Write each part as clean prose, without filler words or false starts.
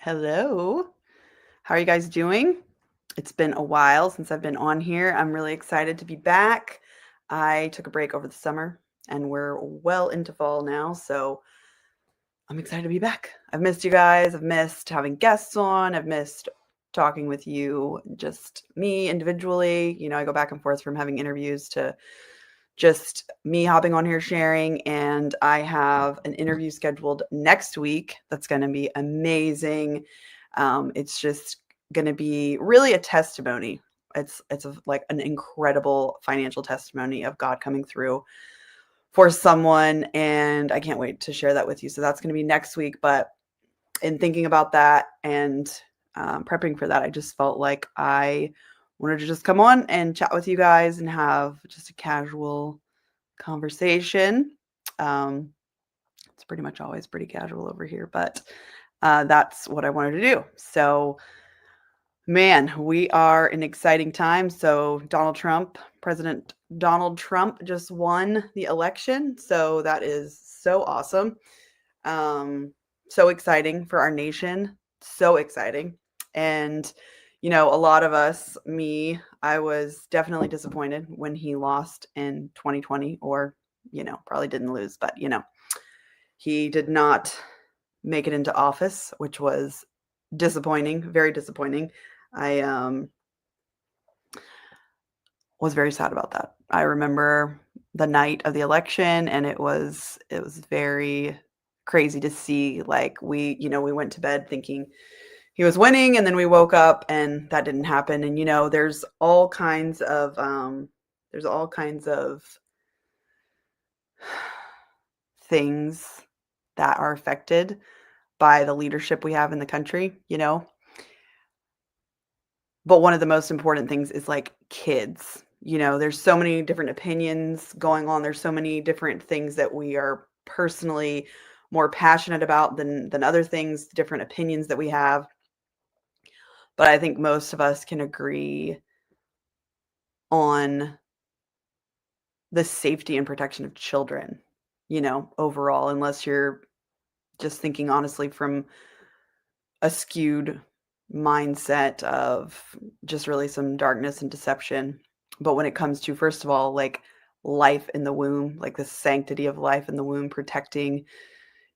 Hello. How are you guys doing? It's been a while since I've been on here. I'm really excited to be back. I took a break over the summer and we're well into fall now, so I'm excited to be back. I've missed you guys. I've missed having guests on. I've missed talking with you, just me individually. I go back and forth from having interviews to just me hopping on here sharing. And I have an interview scheduled next week that's going to be amazing. It's just going to be really a testimony. Like an incredible financial testimony of God coming through for someone, and I can't wait to share that with you. So that's going to be next week. But in thinking about that and prepping for that, I just felt like I wanted to just come on and chat with you guys and have just a casual conversation. Um, it's pretty much always pretty casual over here, but that's what I wanted to do. So, man, we are in exciting times. So, President Donald Trump just won the election. So, that is so awesome. Um, so exciting for our nation. So exciting. And, a lot of us, I was definitely disappointed when he lost in 2020, or, probably didn't lose, but, he did not make it into office, which was disappointing, very disappointing. I was very sad about that. I remember the night of the election, and it was very crazy to see. Like, we went to bed thinking he was winning, and then we woke up and that didn't happen. And there's all kinds of things that are affected by the leadership we have in the country. But one of the most important things is, like, kids. There's so many different opinions going on. There's so many different things that we are personally more passionate about than other things, different opinions that we have. But I think most of us can agree on the safety and protection of children, overall, unless you're just thinking honestly from a skewed mindset of just really some darkness and deception. But when it comes to, first of all, like, life in the womb, like the sanctity of life in the womb, protecting,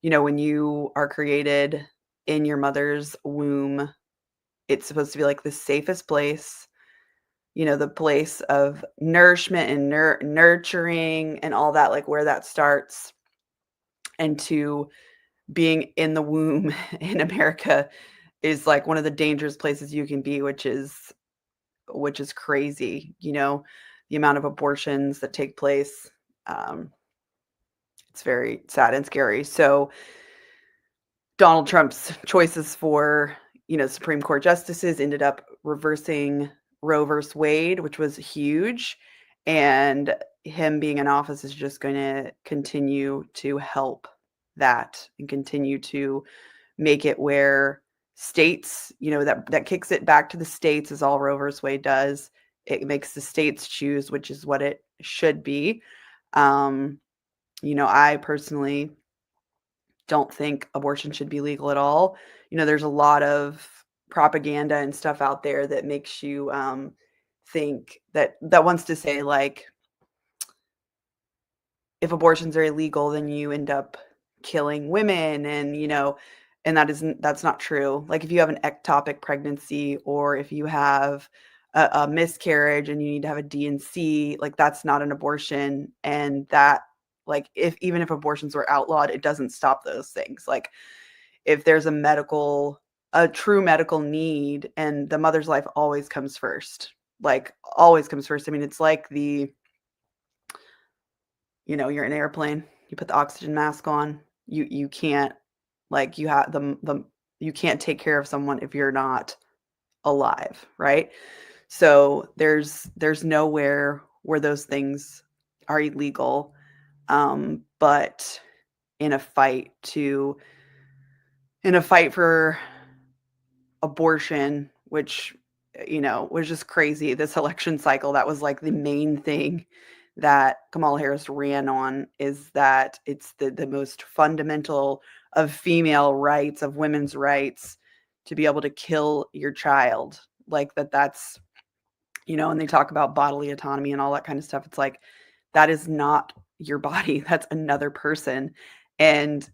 when you are created in your mother's womb, it's supposed to be like the safest place, the place of nourishment and nurturing and all that, like where that starts. And to being in the womb in America is like one of the dangerous places you can be, which is crazy, the amount of abortions that take place. Um, it's very sad and scary. So Donald Trump's choices for, Supreme Court justices ended up reversing Roe versus Wade, which was huge. And him being in office is just going to continue to help that and continue to make it where states, that kicks it back to the states, is all Roe versus Wade does. It makes the states choose, which is what it should be. I personally don't think abortion should be legal at all. There's a lot of propaganda and stuff out there that makes you think that wants to say, like, if abortions are illegal, then you end up killing women, and that's not true. Like, if you have an ectopic pregnancy, or if you have a miscarriage and you need to have a D&C, like, that's not an abortion. And that, like, even if abortions were outlawed, it doesn't stop those things. Like, if there's a true medical need, and the mother's life always comes first, like, always comes first. I mean, it's like you're in an airplane, you put the oxygen mask on, you can't, like, you have you can't take care of someone if you're not alive, right? So there's nowhere where those things are illegal. But in a fight for abortion, which, was just crazy, this election cycle, that was like the main thing that Kamala Harris ran on, is that it's the most fundamental of female rights, of women's rights, to be able to kill your child. Like that's, and they talk about bodily autonomy and all that kind of stuff. It's like, that is not your body. That's another person. And,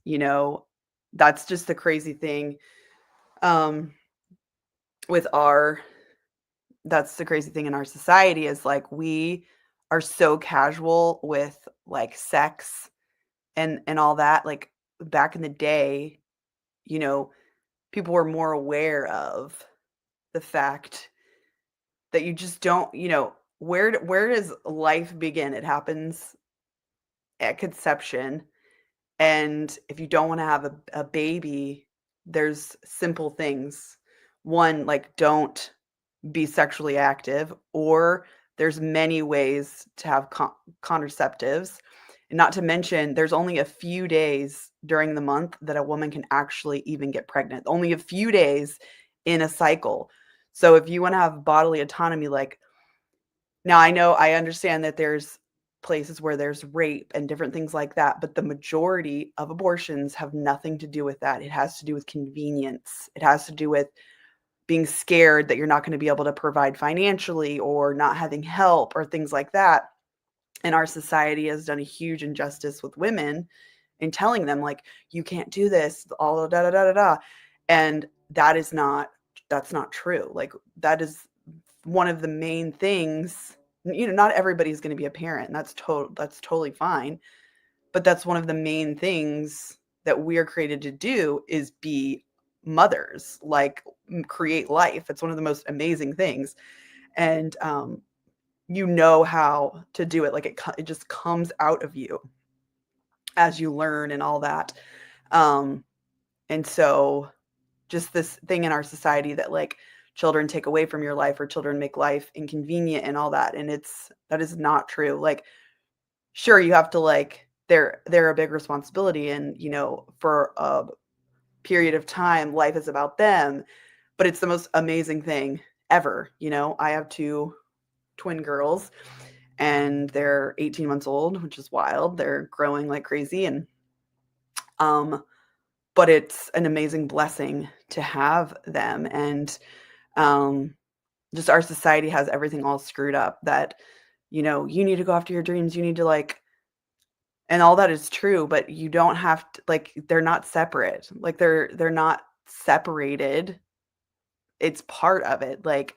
that's just the crazy thing. Um, with that's the crazy thing in our society is like, we are so casual with like sex and all that. Like back in the day, you know, people were more aware of the fact that you just don't, where does life begin? It happens at conception. And if you don't want to have a baby, there's simple things. One, like, don't be sexually active, or there's many ways to have contraceptives. And not to mention, there's only a few days during the month that a woman can actually even get pregnant. Only a few days in a cycle. So if you want to have bodily autonomy, like, now I understand that there's places where there's rape and different things like that, but the majority of abortions have nothing to do with that. It has to do with convenience. It has to do with being scared that you're not going to be able to provide financially or not having help or things like that. And our society has done a huge injustice with women in telling them, like, you can't do this, all da da da da da. And that's not true. Like, that is one of the main things. Not everybody's going to be a parent, and that's totally fine. But that's one of the main things that we are created to do, is be mothers, like, create life. It's one of the most amazing things. And you know how to do it. Like, it just comes out of you as you learn and all that. Um, and so just this thing in our society that, like, children take away from your life, or children make life inconvenient and all that. And that is not true. Like, sure, you have to, like, they're a big responsibility, and, for a period of time, life is about them, but it's the most amazing thing ever. I have two twin girls, and they're 18 months old, which is wild. They're growing like crazy. And but it's an amazing blessing to have them. And just our society has everything all screwed up, that, you need to go after your dreams. You need to, like, and all that is true, but you don't have to, like, they're not separate. Like, they're not separated. It's part of it. Like,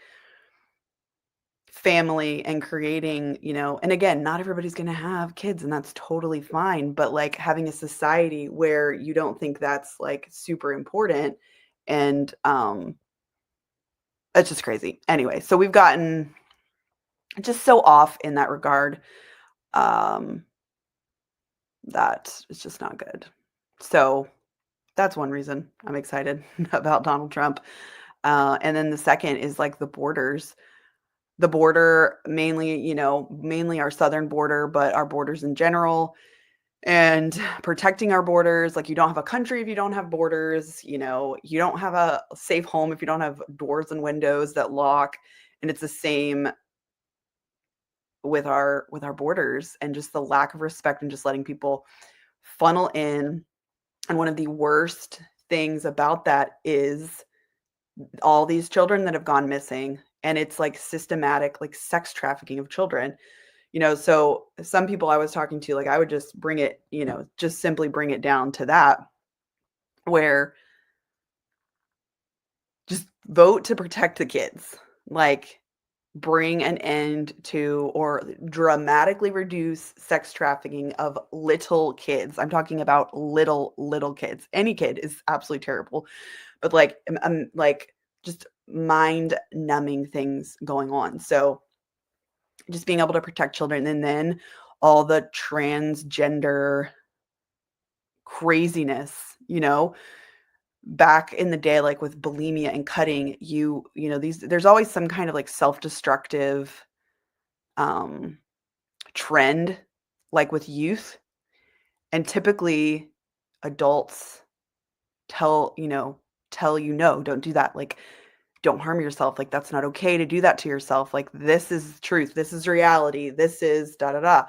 family and creating, and again, not everybody's going to have kids, and that's totally fine. But, like, having a society where you don't think that's, like, super important. And it's just crazy. Anyway, so we've gotten just so off in that regard, um that it's just not good. So that's one reason I'm excited about Donald Trump. And then the second is, like, the borders. The border, mainly our southern border, but our borders in general, and protecting our borders. Like, you don't have a country if you don't have borders. You don't have a safe home if you don't have doors and windows that lock. And it's the same with our borders, and just the lack of respect, and just letting people funnel in. And one of the worst things about that is all these children that have gone missing, and it's like systematic, like, sex trafficking of children. So some people I was talking to, like, I would just bring it, just simply bring it down to that, where just vote to protect the kids. Like, bring an end to, or dramatically reduce, sex trafficking of little kids. I'm talking about little kids. Any kid is absolutely terrible, but, like, like, just mind numbing things going on. So just being able to protect children. And then all the transgender craziness, back in the day, like with bulimia and cutting, there's always some kind of, like, self-destructive trend, like with youth. And typically adults tell no, don't do that. Like, don't harm yourself. Like, that's not okay to do that to yourself. Like, this is truth. This is reality. This is da da da.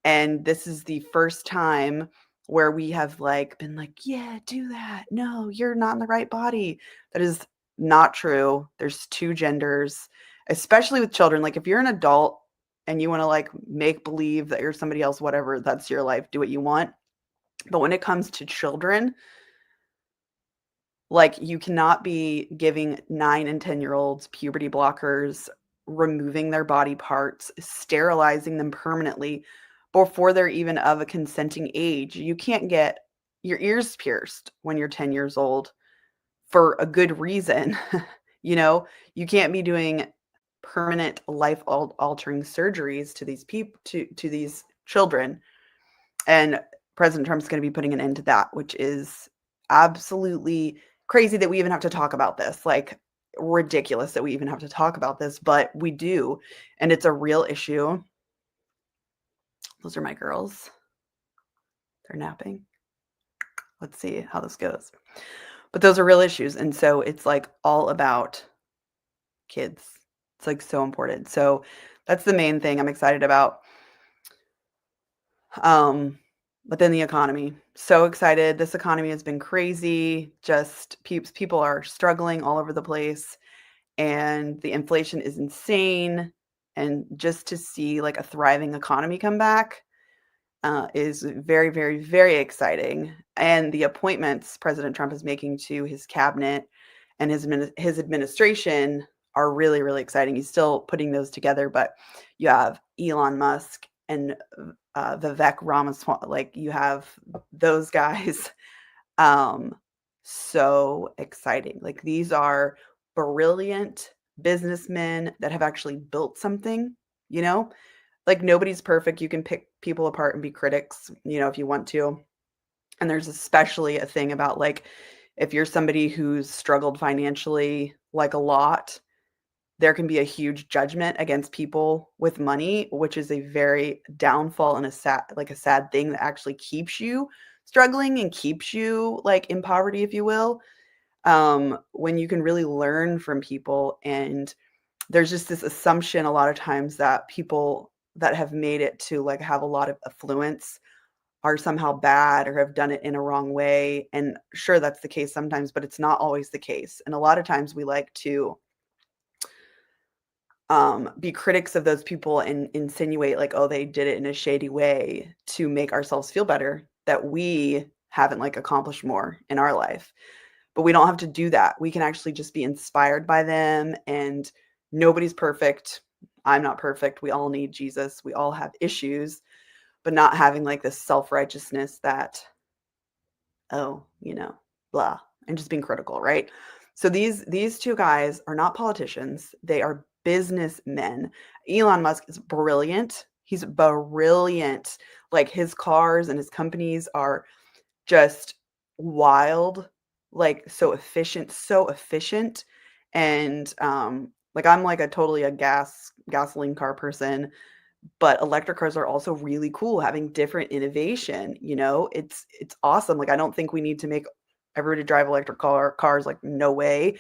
And this is the first time where we have, like, been like, yeah, do that. No, you're not in the right body. That is Not true. There's two genders, especially with children. Like if you're an adult and you want to like make believe that you're somebody else, whatever, that's your life, do what you want. But when it comes to children, like you cannot be giving 9 and 10-year-olds puberty blockers, removing their body parts, sterilizing them permanently before they're even of a consenting age. You can't get your ears pierced when you're 10 years old for a good reason. You know, you can't be doing permanent life altering surgeries to these people, to these children. And President Trump's going to be putting an end to that, which is absolutely crazy that we even have to talk about this. Like ridiculous that we even have to talk about this, but we do. And it's a real issue. Those are my girls. They're napping. Let's see how this goes. But those are real issues. And so it's like all about kids. It's like so important. So that's the main thing I'm excited about. But then the economy, so excited. This economy has been crazy. Just people are struggling all over the place and the inflation is insane. And just to see like a thriving economy come back is very, very, very exciting. And the appointments President Trump is making to his cabinet and his administration are really, really exciting. He's still putting those together, but you have Elon Musk and Vivek Ramaswamy, like you have those guys. So exciting. Like these are brilliant businessmen that have actually built something, you know, like nobody's perfect. You can pick people apart and be critics, you know, if you want to. And there's especially a thing about like, if you're somebody who's struggled financially, like a lot, there can be a huge judgment against people with money, which is a very downfall and a sad thing that actually keeps you struggling and keeps you like in poverty, if you will. When you can really learn from people, and there's just this assumption a lot of times that people that have made it to like have a lot of affluence are somehow bad or have done it in a wrong way. And sure, that's the case sometimes, but it's not always the case. And a lot of times we like to be critics of those people and insinuate like, oh, they did it in a shady way to make ourselves feel better, that we haven't like accomplished more in our life. But we don't have to do that. We can actually just be inspired by them, and nobody's perfect. I'm not perfect. We all need Jesus. We all have issues, but not having like this self-righteousness that, oh, you know, blah, and just being critical, right? So these two guys are not politicians. They are businessmen. Elon Musk is brilliant. He's brilliant. Like his cars and his companies are just wild, like so efficient. And like I'm like a totally a gasoline car person, but electric cars are also really cool, having different innovation, you know, it's awesome. Like I don't think we need to make everybody drive electric cars, like no way.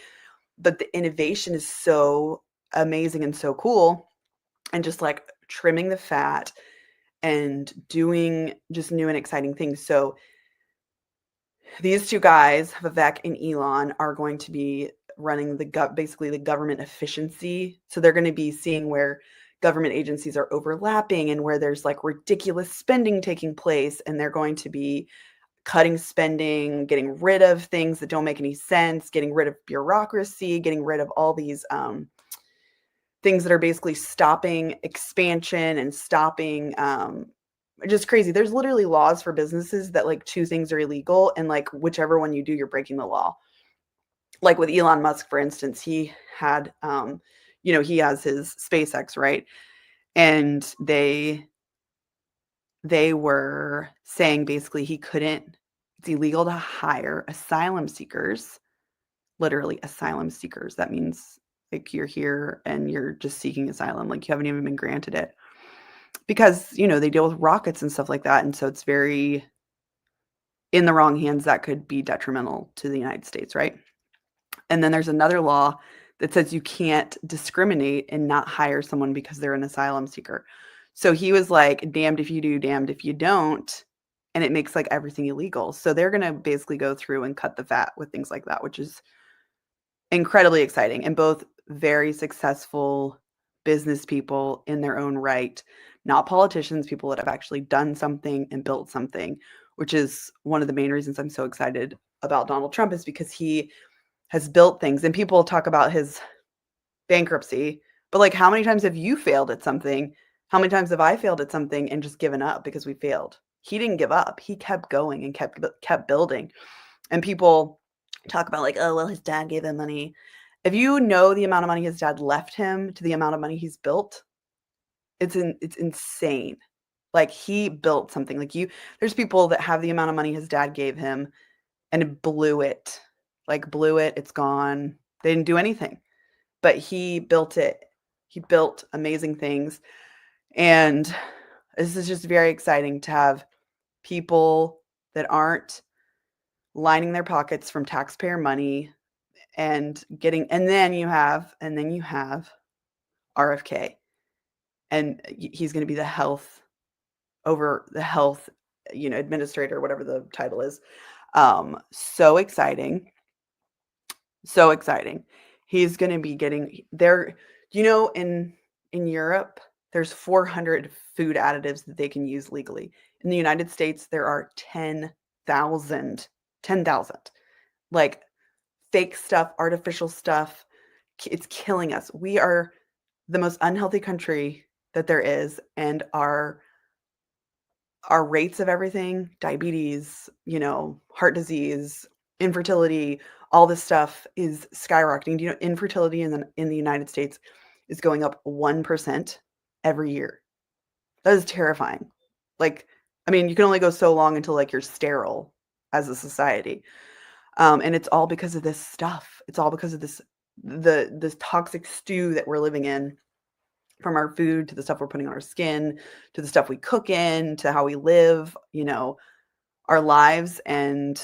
But the innovation is so amazing and so cool. And just like trimming the fat and doing just new and exciting things. So these two guys, Vivek and Elon, are going to be running basically the government efficiency. So they're going to be seeing where government agencies are overlapping and where there's like ridiculous spending taking place. And they're going to be cutting spending, getting rid of things that don't make any sense, getting rid of bureaucracy, getting rid of all these things that are basically stopping expansion and stopping just crazy. There's literally laws for businesses that like 2 things are illegal, and like whichever one you do, you're breaking the law. Like with Elon Musk, for instance, he had you know, he has his SpaceX, right? And they were saying basically it's illegal to hire asylum seekers, literally asylum seekers. That means like you're here and you're just seeking asylum, like you haven't even been granted it, because, you know, they deal with rockets and stuff like that. And so it's very in the wrong hands that could be detrimental to the United States, right? And then there's another law that says you can't discriminate and not hire someone because they're an asylum seeker. So he was like, damned if you do, damned if you don't. And it makes like everything illegal. So they're going to basically go through and cut the fat with things like that, which is incredibly exciting, and both very successful business people in their own right, not politicians, people that have actually done something and built something, which is one of the main reasons I'm so excited about Donald Trump, is because he has built things. And people talk about his bankruptcy, but like, how many times have you failed at something? How many times have I failed at something and just given up because we failed? He didn't give up. He kept going and kept building. And people talk about like, oh, well, his dad gave him money. If you know the amount of money his dad left him to the amount of money he's built, it's insane. Like, he built something. Like, there's people that have the amount of money his dad gave him and it blew it. Like, blew it, it's gone. They didn't do anything. But he built it. He built amazing things. And this is just very exciting to have people that aren't lining their pockets from taxpayer money and then you have RFK, and he's going to be the health administrator, whatever the title is. So exciting. So exciting. He's going to be getting there. In Europe, there's 400 food additives that they can use legally. In the United States, there are 10,000. Like, fake stuff, artificial stuff. It's killing us. We are the most unhealthy country that there is, and our rates of everything, diabetes, heart disease, infertility, all this stuff is skyrocketing. Do you know infertility in the United States is going up 1% every year? That is terrifying. Like, I mean, you can only go so long until like you're sterile as a society. And it's all because of this stuff. It's all because of this toxic stew that we're living in, from our food to the stuff we're putting on our skin, to the stuff we cook in, to how we live, our lives. And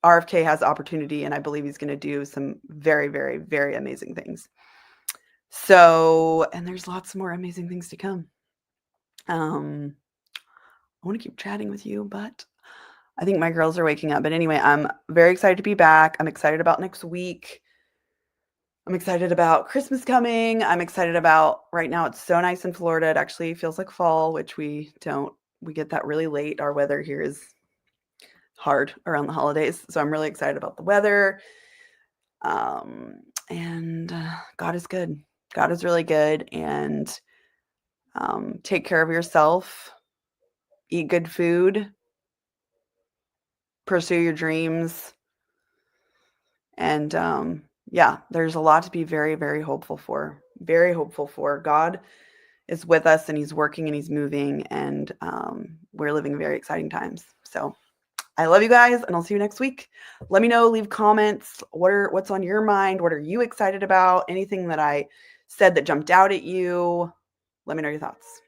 RFK has opportunity, and I believe he's going to do some very, very, very amazing things. So, and there's lots more amazing things to come. I want to keep chatting with you, but I think my girls are waking up. But anyway, I'm very excited to be back. I'm excited about next week. I'm excited about Christmas coming. I'm excited about, right now, it's so nice in Florida. It actually feels like fall, which we get that really late. Our weather here is hard around the holidays. So I'm really excited about the weather. And God is good. God is really good. And take care of yourself. Eat good food. Pursue your dreams. And yeah, there's a lot to be very, very hopeful for. Very hopeful for. God is with us, and he's working and he's moving, and we're living very exciting times. So I love you guys, and I'll see you next week. Let me know, leave comments. What's on your mind? What are you excited about? Anything that I said that jumped out at you? Let me know your thoughts.